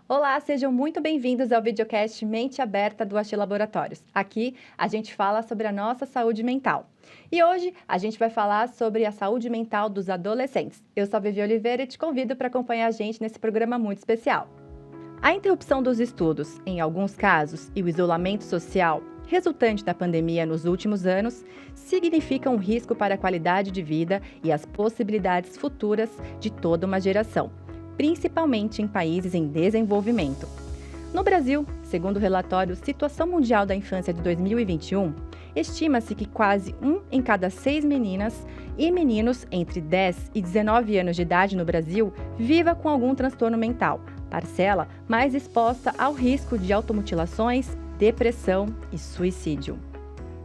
Olá, sejam muito bem-vindos ao videocast Mente Aberta do Axi Laboratórios. Aqui a gente fala sobre a nossa saúde mental. E hoje a gente vai falar sobre a saúde mental dos adolescentes. Eu sou a Vivi Oliveira e te convido para acompanhar a gente nesse programa muito especial. A interrupção dos estudos, em alguns casos, e o isolamento social, resultante da pandemia nos últimos anos, significam um risco para a qualidade de vida e as possibilidades futuras de toda uma geração, principalmente em países em desenvolvimento. No Brasil, segundo o relatório Situação Mundial da Infância de 2021, estima-se que quase 1 em cada 6 meninas e meninos entre 10 e 19 anos de idade no Brasil viva com algum transtorno mental, parcela mais exposta ao risco de automutilações, depressão e suicídio.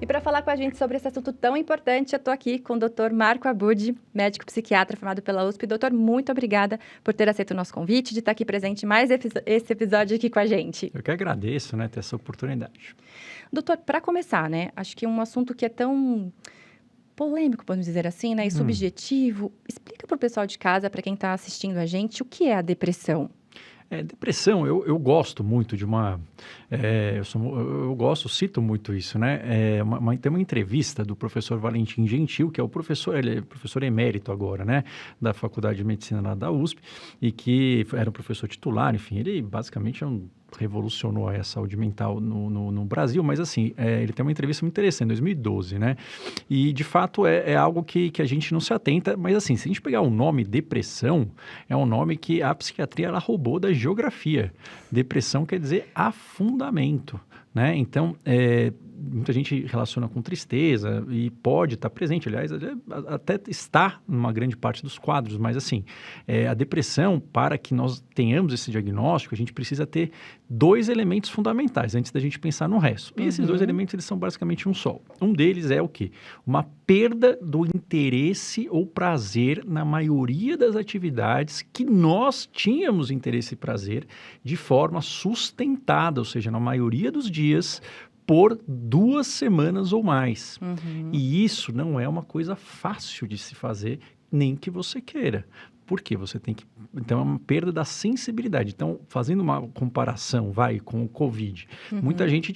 E para falar com a gente sobre esse assunto tão importante, eu estou aqui com o Dr. Marco Abud, médico psiquiatra formado pela USP. Doutor, muito obrigada por ter aceito o nosso convite, de estar aqui presente mais esse episódio aqui com a gente. Eu que agradeço, ter essa oportunidade. Doutor, para começar, acho que é um assunto que é tão polêmico, podemos dizer assim, e subjetivo. Explica para o pessoal de casa, para quem está assistindo a gente, o que é a depressão? Depressão, eu gosto muito de uma... cito muito isso, né? Tem uma entrevista do professor Valentim Gentil, que é ele é professor emérito agora, né? Da Faculdade de Medicina lá da USP, e que era um professor titular, enfim, ele basicamente revolucionou a saúde mental no Brasil, mas assim, ele tem uma entrevista muito interessante, em 2012, né? E, de fato, é algo que a gente não se atenta, mas assim, se a gente pegar o nome depressão, é um nome que a psiquiatria ela roubou da geografia. Depressão quer dizer afundamento, né? Então, muita gente relaciona com tristeza e pode estar presente, aliás, até está numa grande parte dos quadros, mas assim, a depressão, para que nós tenhamos esse diagnóstico, a gente precisa ter 2 elementos fundamentais antes da gente pensar no resto. E esses 2 elementos, eles são basicamente um só. Um deles é o quê? Uma perda do interesse ou prazer na maioria das atividades que nós tínhamos interesse e prazer de forma sustentada, ou seja, na maioria dos dias, por 2 semanas ou mais. E isso não é uma coisa fácil de se fazer, nem que você queira. Por quê? Você tem que... Então, é uma perda da sensibilidade. Então, fazendo uma comparação, com o Covid, muita gente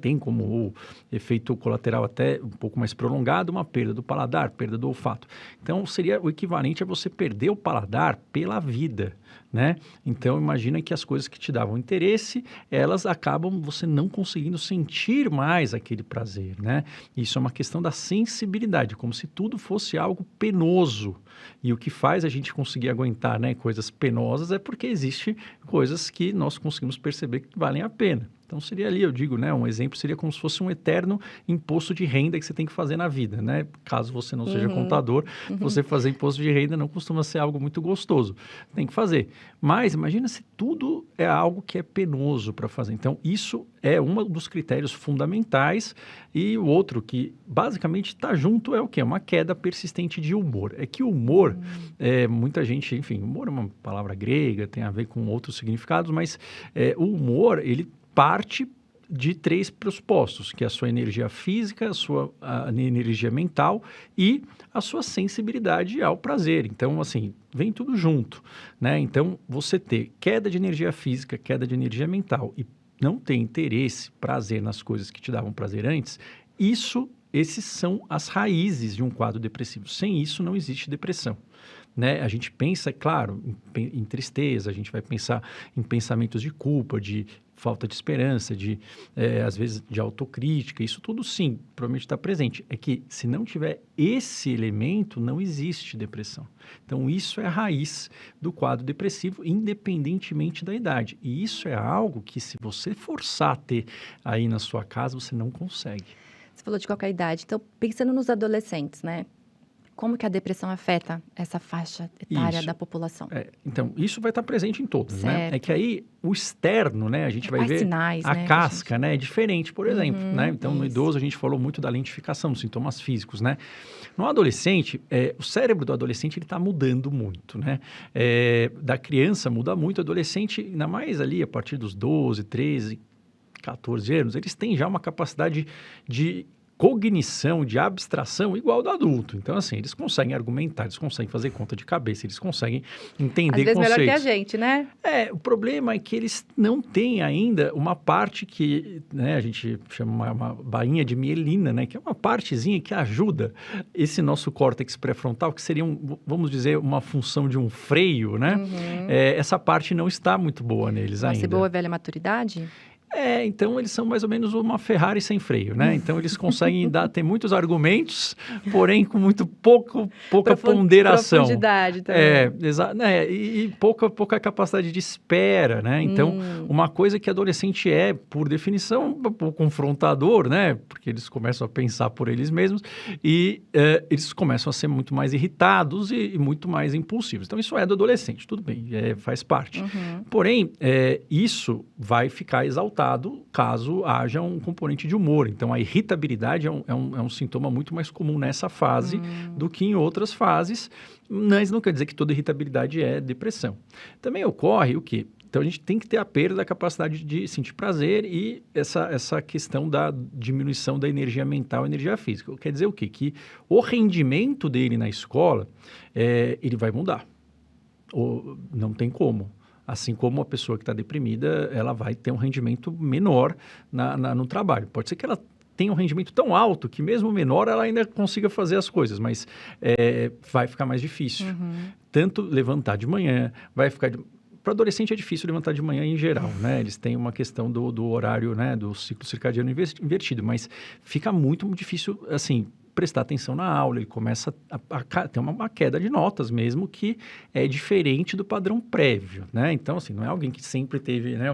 tem como o efeito colateral até um pouco mais prolongado, uma perda do paladar, perda do olfato. Então, seria o equivalente a você perder o paladar pela vida, né? Então, imagina que as coisas que te davam interesse, elas acabam você não conseguindo sentir mais aquele prazer, né? Isso é uma questão da sensibilidade, como se tudo fosse algo penoso. E o que faz a gente conseguir aguentar, coisas penosas é porque existem coisas que nós conseguimos perceber que valem a pena. Então, seria ali, eu digo, um exemplo seria como se fosse um eterno imposto de renda que você tem que fazer na vida, né? Caso você não seja contador, você fazer imposto de renda não costuma ser algo muito gostoso. Tem que fazer. Mas, imagina se tudo é algo que é penoso para fazer. Então, isso é um dos critérios fundamentais. E o outro que, basicamente, está junto é o quê? Uma queda persistente de humor. É que o humor, muita gente... Enfim, humor é uma palavra grega, tem a ver com outros significados, mas o humor, ele parte de 3 pressupostos, que é a sua energia física, a energia mental e a sua sensibilidade ao prazer. Então, assim, vem tudo junto, né? Então, você ter queda de energia física, queda de energia mental e não ter interesse, prazer nas coisas que te davam prazer antes, esses são as raízes de um quadro depressivo. Sem isso, não existe depressão. A gente pensa, claro, em tristeza, a gente vai pensar em pensamentos de culpa, de falta de esperança, às vezes de autocrítica, isso tudo sim, provavelmente está presente. É que se não tiver esse elemento, não existe depressão. Então, isso é a raiz do quadro depressivo, independentemente da idade. E isso é algo que, se você forçar a ter aí na sua casa, você não consegue. Você falou de qualquer idade. Então, pensando nos adolescentes, como que a depressão afeta essa faixa etária da população? Então, isso vai estar presente em todos, né? É que aí, o externo, a gente vai ver sinais, a casca, é diferente, por exemplo, Então, no idoso, a gente falou muito da lentificação, dos sintomas físicos, No adolescente, o cérebro do adolescente, ele está mudando muito, Da criança muda muito, o adolescente, ainda mais ali, a partir dos 12, 13, 14 anos, eles têm já uma capacidade de cognição, de abstração igual do adulto. Então, assim, eles conseguem argumentar, eles conseguem fazer conta de cabeça, eles conseguem entender Às vezes conceitos. melhor que a gente, né? O problema é que eles não têm ainda uma parte que, né, a gente chama uma bainha de mielina, né, que é uma partezinha que ajuda esse nosso córtex pré-frontal, que seria, vamos dizer, uma função de um freio, né? Essa parte não está muito boa neles ainda. Nossa, boa e velha maturidade? Então eles são mais ou menos uma Ferrari sem freio, né? Então eles conseguem ter muitos argumentos, porém com muito pouca ponderação. Profundidade também. E pouca capacidade de espera, né? Então, uma coisa que adolescente por definição, um pouco confrontador, né? Porque eles começam a pensar por eles mesmos e eles começam a ser muito mais irritados e muito mais impulsivos. Então, isso é do adolescente, tudo bem, faz parte. Porém, isso vai ficar exaltado caso haja um componente de humor. Então, a irritabilidade é um sintoma muito mais comum nessa fase do que em outras fases, mas não quer dizer que toda irritabilidade é depressão. Também ocorre o quê? Então, a gente tem que ter a perda da capacidade de sentir prazer e essa questão da diminuição da energia mental e energia física. Quer dizer o quê? Que o rendimento dele na escola, ele vai mudar. Não tem como. Assim como a pessoa que está deprimida, ela vai ter um rendimento menor no trabalho. Pode ser que ela tenha um rendimento tão alto que mesmo menor ela ainda consiga fazer as coisas, mas vai ficar mais difícil. Tanto levantar de manhã, vai ficar... Para adolescente é difícil levantar de manhã em geral, né? Eles têm uma questão do horário, né? Do ciclo circadiano invertido, mas fica muito difícil, assim... prestar atenção na aula, ele começa a ter uma queda de notas mesmo que é diferente do padrão prévio, né? Então, assim, não é alguém que sempre teve, né,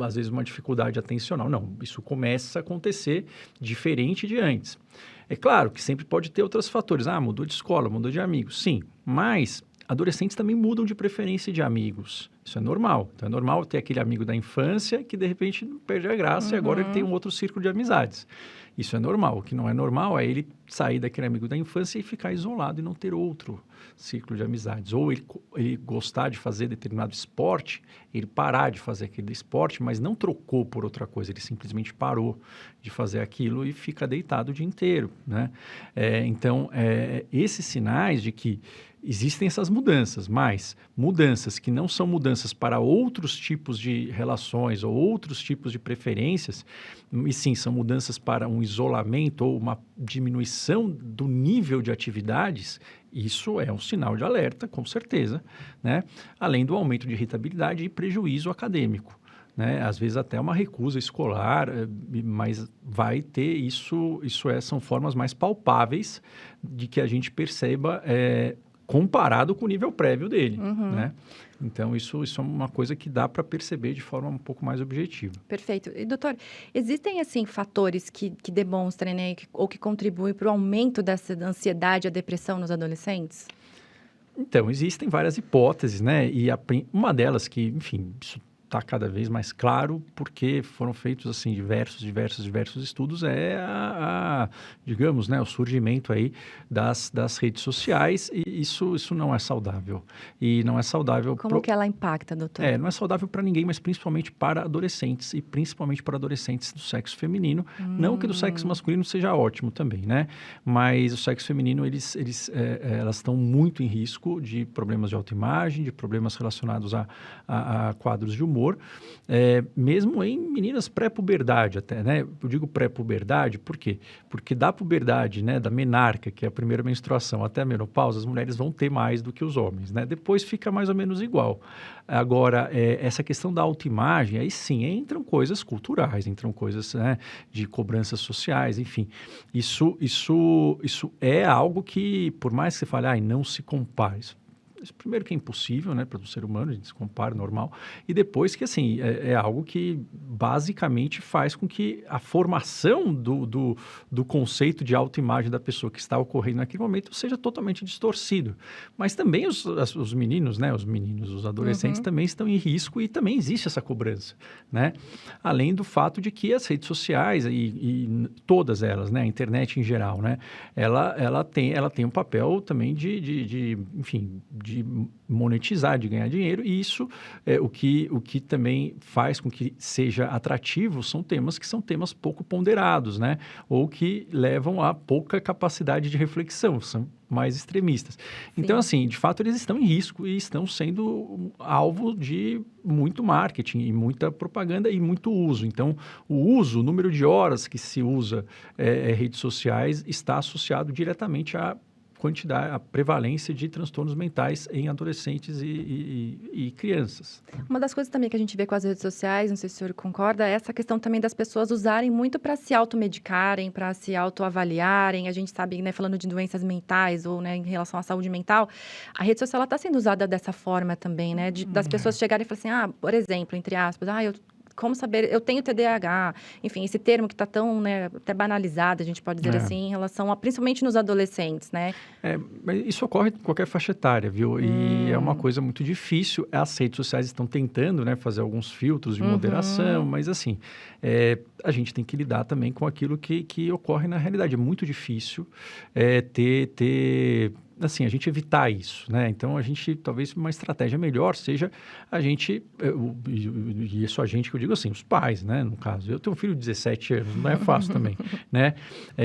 às vezes uma dificuldade atencional, não, isso começa a acontecer diferente de antes. É claro que sempre pode ter outros fatores, mudou de escola, mudou de amigos, sim, mas adolescentes também mudam de preferência de amigos, isso é normal. Então, é normal ter aquele amigo da infância que, de repente, perde a graça e agora ele tem um outro círculo de amizades. Isso é normal. O que não é normal é ele sair daquele amigo da infância e ficar isolado e não ter outro círculo de amizades. Ou ele gostar de fazer determinado esporte, ele parar de fazer aquele esporte, mas não trocou por outra coisa, ele simplesmente parou de fazer aquilo e fica deitado o dia inteiro, né? Então, esses sinais de que existem essas mudanças, mas mudanças que não são mudanças para outros tipos de relações ou outros tipos de preferências, e sim, são mudanças para um isolamento ou uma diminuição do nível de atividades, isso é um sinal de alerta, com certeza, né? Além do aumento de irritabilidade e prejuízo acadêmico. Né? Às vezes até uma recusa escolar, mas vai ter são formas mais palpáveis de que a gente perceba comparado com o nível prévio dele, né? Então, isso é uma coisa que dá para perceber de forma um pouco mais objetiva. Perfeito. E, doutor, existem, assim, fatores que demonstrem, né, ou que contribuem para o aumento dessa ansiedade e a depressão nos adolescentes? Então, existem várias hipóteses, né? E uma delas que, enfim, isso está cada vez mais claro, porque foram feitos, assim, diversos estudos, digamos, né, o surgimento aí das redes sociais, e isso não é saudável. E não é saudável... Como que ela impacta, doutor? Não é saudável para ninguém, mas principalmente para adolescentes, e principalmente para adolescentes do sexo feminino. Não que do sexo masculino seja ótimo também, né? Mas o sexo feminino, elas estão muito em risco de problemas de autoimagem, de problemas relacionados a quadros de humor, mesmo em meninas pré-puberdade até, né? Eu digo pré-puberdade, por quê? Porque da puberdade, né, da menarca, que é a primeira menstruação, até a menopausa, as mulheres vão ter mais do que os homens, né? Depois fica mais ou menos igual. Agora, essa questão da autoimagem, aí sim, entram coisas culturais, entram coisas, né, de cobranças sociais, enfim. Isso é algo que, por mais que você fale, não se compare, primeiro que é impossível, né, para o ser humano, a gente se compara, normal, e depois que, assim, é algo que basicamente faz com que a formação do conceito de autoimagem da pessoa que está ocorrendo naquele momento seja totalmente distorcido. Mas também os meninos, né, os adolescentes também estão em risco e também existe essa cobrança, né? Além do fato de que as redes sociais e todas elas, né, a internet em geral, né, ela tem um papel também enfim, de de monetizar, de ganhar dinheiro, e isso é o que também faz com que seja atrativo são temas que são temas pouco ponderados, né? Ou que levam a pouca capacidade de reflexão, são mais extremistas. Então, assim, de fato, eles estão em risco e estão sendo alvo de muito marketing e muita propaganda e muito uso. Então, o número de horas que se usa redes sociais está associado diretamente à quantidade, a prevalência de transtornos mentais em adolescentes e crianças. Uma das coisas também que a gente vê com as redes sociais, não sei se o senhor concorda, é essa questão também das pessoas usarem muito para se automedicarem, para se autoavaliarem. A gente sabe, né, falando de doenças mentais ou, né, em relação à saúde mental, a rede social está sendo usada dessa forma também, né, das pessoas chegarem e falarem assim, por exemplo, entre aspas, como saber, eu tenho TDAH, enfim, esse termo que está tão, né, até banalizado, a gente pode dizer assim, em relação a, principalmente nos adolescentes, né? Mas isso ocorre em qualquer faixa etária, viu? E é uma coisa muito difícil. As redes sociais estão tentando, né, fazer alguns filtros de moderação, mas assim, a gente tem que lidar também com aquilo que ocorre na realidade. É muito difícil assim, a gente evitar isso, né? Então, talvez uma estratégia melhor seja a gente, e isso a gente que eu digo assim, os pais, né? No caso, eu tenho um filho de 17 anos, não é fácil também, né?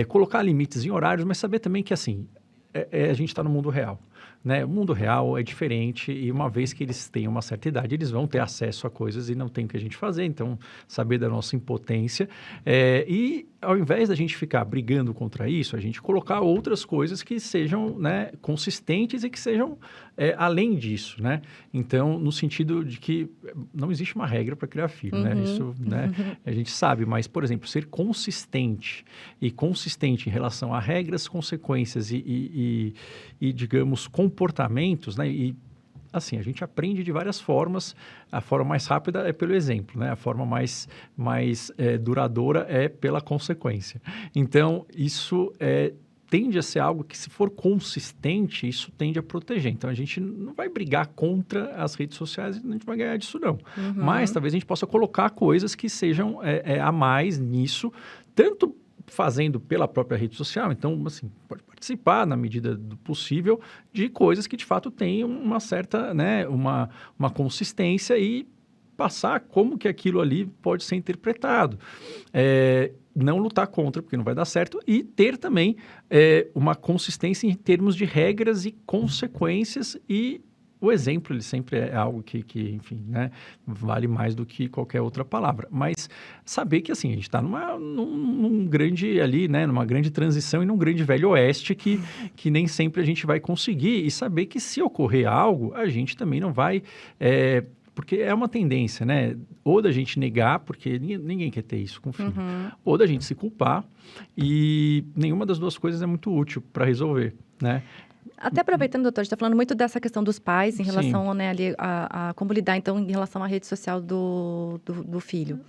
Colocar limites em horários, mas saber também que, assim, a gente está no mundo real, né? O mundo real é diferente e uma vez que eles têm uma certa idade, eles vão ter acesso a coisas e não tem o que a gente fazer. Então, saber da nossa impotência e ao invés da gente ficar brigando contra isso, a gente colocar outras coisas que sejam, né, consistentes e que sejam além disso, né? Então, no sentido de que não existe uma regra para criar filho, né? Isso, né, a gente sabe, mas, por exemplo, ser consistente em relação a regras, consequências e digamos, comportamentos, né? E assim, a gente aprende de várias formas. A forma mais rápida é pelo exemplo, né? A forma mais duradoura é pela consequência. Então, isso tende a ser algo que, se for consistente, isso tende a proteger. Então, a gente não vai brigar contra as redes sociais, a gente vai ganhar disso, não. Mas, talvez a gente possa colocar coisas que sejam a mais nisso, tanto fazendo pela própria rede social. Então, assim, pode participar, na medida do possível, de coisas que, de fato, tenham uma certa, né, uma consistência e passar como que aquilo ali pode ser interpretado. Não lutar contra, porque não vai dar certo, e ter também uma consistência em termos de regras e consequências, e o exemplo, ele sempre é algo que enfim, né, vale mais do que qualquer outra palavra. Mas saber que, assim, a gente está num grande ali, né, numa grande transição e num grande velho oeste que nem sempre a gente vai conseguir, e saber que, se ocorrer algo, a gente também não vai... porque é uma tendência, né? Ou da gente negar, porque ninguém quer ter isso com o filho. Ou da gente se culpar, e nenhuma das duas coisas é muito útil para resolver, né? Até aproveitando, doutor, a gente está falando muito dessa questão dos pais em relação, né, ali, a como lidar, então, em relação à rede social do filho.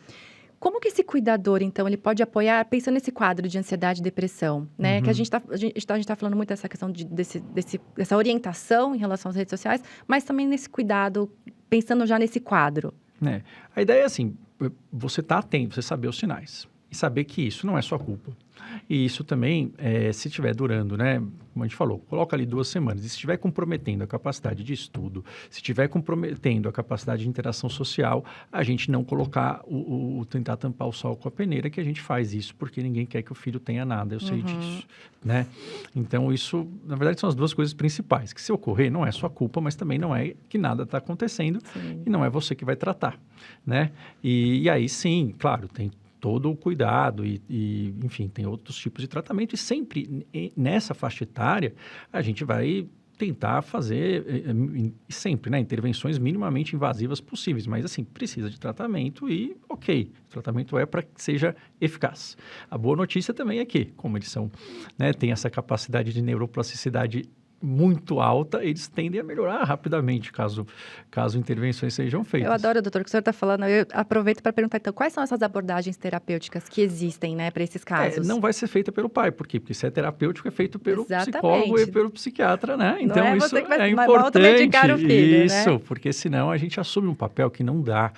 Como que esse cuidador, então, ele pode apoiar, pensando nesse quadro de ansiedade e depressão, né? Que a gente tá falando muito dessa questão dessa orientação em relação às redes sociais, mas também nesse cuidado, pensando já nesse quadro. A ideia é assim, você tá atento, você saber os sinais. E saber que isso não é sua culpa. E isso também, se estiver durando, né, como a gente falou, coloca ali 2 semanas, e se estiver comprometendo a capacidade de estudo, se estiver comprometendo a capacidade de interação social, a gente não colocar tentar tampar o sol com a peneira, que a gente faz isso porque ninguém quer que o filho tenha nada, eu sei disso, né? Então, isso, na verdade, são as duas coisas principais, que se ocorrer, não é sua culpa, mas também não é que nada está acontecendo. Sim. E não é você que vai tratar, né? E aí, sim, claro, tem todo o cuidado e, enfim, tem outros tipos de tratamento, e sempre nessa faixa etária a gente vai tentar fazer sempre, né, intervenções minimamente invasivas possíveis, mas assim, precisa de tratamento e ok, o tratamento é para que seja eficaz. A boa notícia também é que, como eles são, né, tem essa capacidade de neuroplasticidade muito alta, eles tendem a melhorar rapidamente, caso intervenções sejam feitas. Eu adoro, doutor, o que o senhor está falando. Eu aproveito para perguntar, então, quais são essas abordagens terapêuticas que existem, né, para esses casos? Não vai ser feita pelo pai, por quê? Porque se é terapêutico, é feito pelo psicólogo e pelo psiquiatra, né? Então, não isso é importante. O filho, isso, né? Porque senão a gente assume um papel que não dá.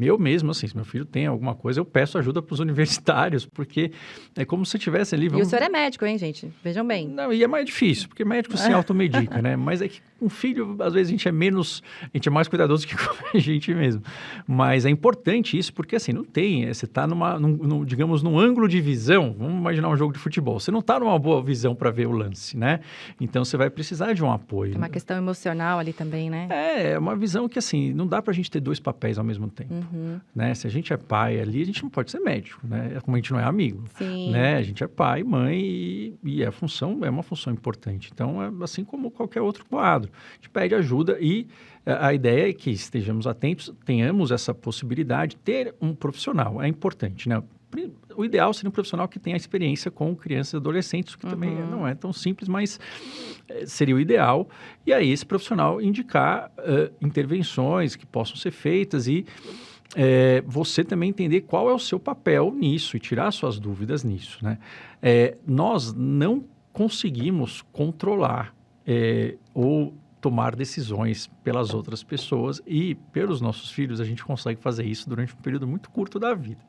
Eu mesmo, assim, se meu filho tem alguma coisa, eu peço ajuda para os universitários, porque é como se tivesse ali... E o senhor é médico, hein, gente? Vejam bem. Não, e é mais difícil, porque médico se automedica, né? Mas é que, com filho, às vezes a gente é mais cuidadoso que com a gente mesmo. Mas é importante isso, porque assim, não tem, você está digamos, num ângulo de visão, vamos imaginar um jogo de futebol, você não está numa boa visão para ver o lance, né? Então, você vai precisar de um apoio. Tem uma questão emocional ali também, né? É uma visão que, assim, não dá pra gente ter dois papéis ao mesmo tempo, né? Se a gente é pai ali, a gente não pode ser médico, né? Como a gente não é amigo, Sim. né? A gente é pai, mãe e é uma função importante. Então, é assim como qualquer outro quadro. A gente pede ajuda e a ideia é que estejamos atentos, tenhamos essa possibilidade, ter um profissional, é importante, né? O ideal seria um profissional que tenha experiência com crianças e adolescentes, que também não é tão simples, mas seria o ideal. E aí esse profissional indicar intervenções que possam ser feitas e você também entender qual é o seu papel nisso e tirar suas dúvidas nisso, né? Nós não conseguimos controlar ou tomar decisões pelas outras pessoas e pelos nossos filhos a gente consegue fazer isso durante um período muito curto da vida.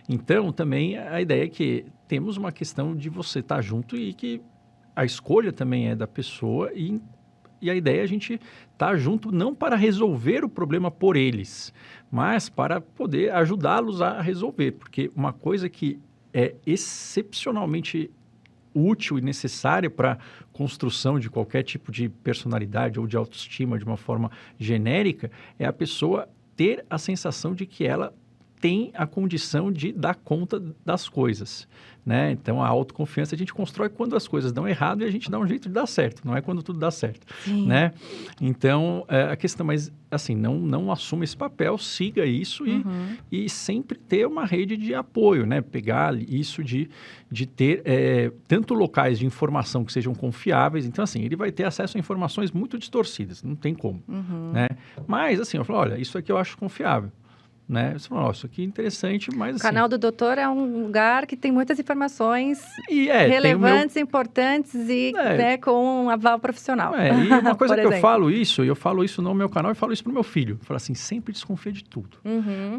Então, também a ideia é que temos uma questão de você estar junto e que a escolha também é da pessoa e a ideia é a gente estar junto não para resolver o problema por eles, mas para poder ajudá-los a resolver, porque uma coisa que é excepcionalmente útil e necessária para a construção de qualquer tipo de personalidade ou de autoestima de uma forma genérica é a pessoa ter a sensação de que ela tem a condição de dar conta das coisas, né? Então, a autoconfiança a gente constrói quando as coisas dão errado e a gente dá um jeito de dar certo, não é quando tudo dá certo, né? Então, a questão, mas assim, não assuma esse papel, siga isso e sempre ter uma rede de apoio, né? Pegar isso de ter tanto locais de informação que sejam confiáveis, então assim, ele vai ter acesso a informações muito distorcidas, não tem como, né? Mas assim, eu falo, olha, isso aqui eu acho confiável. Né? Você fala, isso aqui é interessante, mas assim... O canal do doutor é um lugar que tem muitas informações relevantes, importantes e com um aval profissional. E uma coisa que eu falo isso no meu canal e falo isso pro meu filho. Eu falo assim, sempre desconfia de tudo.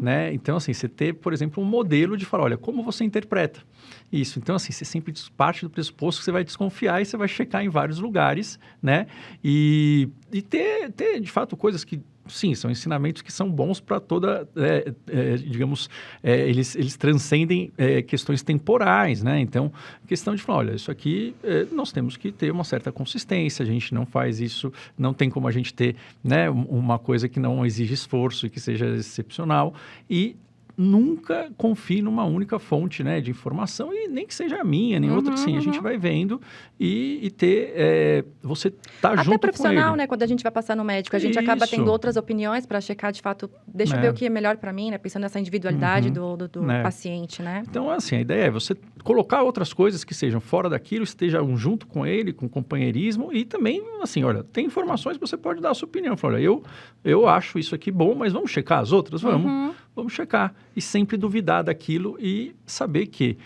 Né? Então, assim, você ter, por exemplo, um modelo de falar, olha, como você interpreta isso? Então, assim, você sempre parte do pressuposto que você vai desconfiar e você vai checar em vários lugares, né? E ter, de fato, coisas que sim, são ensinamentos que são bons para toda, digamos, eles transcendem questões temporais, né? Então, questão de falar, olha, isso aqui nós temos que ter uma certa consistência, a gente não faz isso, não tem como a gente ter, né, uma coisa que não exige esforço e que seja excepcional e nunca confie numa única fonte, né, de informação e nem que seja a minha, nem outra, assim, a gente vai vendo e ter, você tá junto com ele. Até profissional, né, quando a gente vai passar no médico, a gente acaba tendo outras opiniões para checar, de fato, deixa eu ver o que é melhor para mim, né, pensando nessa individualidade do paciente, né. Então, assim, a ideia é você colocar outras coisas que sejam fora daquilo, esteja junto com ele, com companheirismo e também, assim, olha, tem informações que você pode dar a sua opinião. Fala, olha, eu acho isso aqui bom, mas vamos checar as outras? Vamos checar. E sempre duvidar daquilo e saber que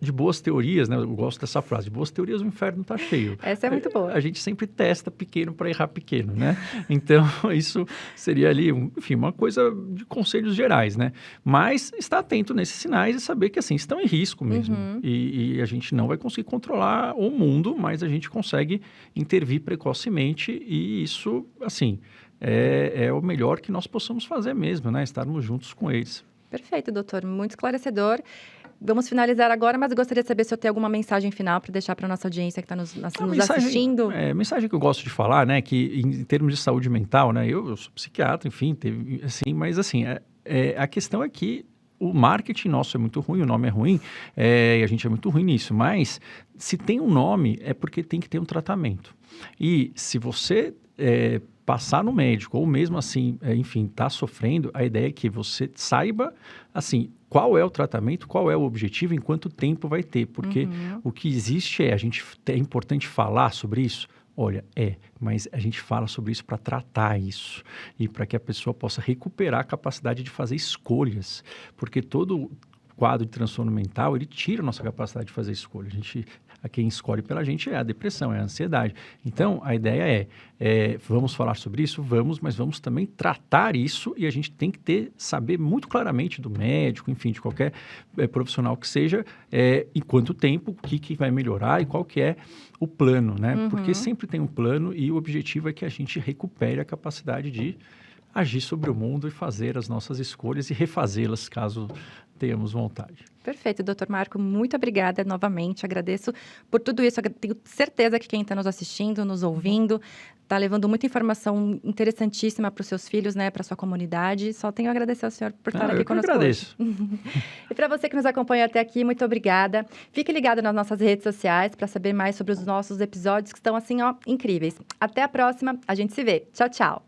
de boas teorias, né? Eu gosto dessa frase, de boas teorias o inferno está cheio. Essa é muito boa. A gente sempre testa pequeno para errar pequeno, né? Então, isso seria ali, enfim, uma coisa de conselhos gerais, né? Mas estar atento nesses sinais e saber que, assim, estão em risco mesmo. E a gente não vai conseguir controlar o mundo, mas a gente consegue intervir precocemente e isso, assim, é o melhor que nós possamos fazer mesmo, né? Estarmos juntos com eles. Perfeito, doutor. Muito esclarecedor. Vamos finalizar agora, mas eu gostaria de saber se eu tenho alguma mensagem final para deixar para a nossa audiência que está nos assistindo. Mensagem que eu gosto de falar, né, que em termos de saúde mental, né, eu sou psiquiatra, enfim, mas assim, a questão é que o marketing nosso é muito ruim, o nome é ruim, e a gente é muito ruim nisso, mas se tem um nome é porque tem que ter um tratamento. E se você passar no médico, ou mesmo assim, enfim, está sofrendo, a ideia é que você saiba, assim, qual é o tratamento, qual é o objetivo, em quanto tempo vai ter, porque o que existe é importante falar sobre isso? Olha, mas a gente fala sobre isso para tratar isso e para que a pessoa possa recuperar a capacidade de fazer escolhas, porque todo quadro de transtorno mental, ele tira a nossa capacidade de fazer escolha. quem escolhe pela gente é a depressão, é a ansiedade. Então, a ideia vamos falar sobre isso? Vamos, mas vamos também tratar isso e a gente tem que saber muito claramente do médico, enfim, de qualquer profissional que seja, em quanto tempo, o que vai melhorar e qual que é o plano, né? Uhum. Porque sempre tem um plano e o objetivo é que a gente recupere a capacidade de agir sobre o mundo e fazer as nossas escolhas e refazê-las caso tenhamos vontade. Perfeito, doutor Marco, muito obrigada novamente, agradeço por tudo isso, eu tenho certeza que quem está nos assistindo, nos ouvindo, está levando muita informação interessantíssima para os seus filhos, né, para a sua comunidade, só tenho a agradecer ao senhor por estar aqui conosco. Eu agradeço. E para você que nos acompanha até aqui, muito obrigada. Fique ligado nas nossas redes sociais para saber mais sobre os nossos episódios que estão assim, ó, incríveis. Até a próxima, a gente se vê. Tchau, tchau.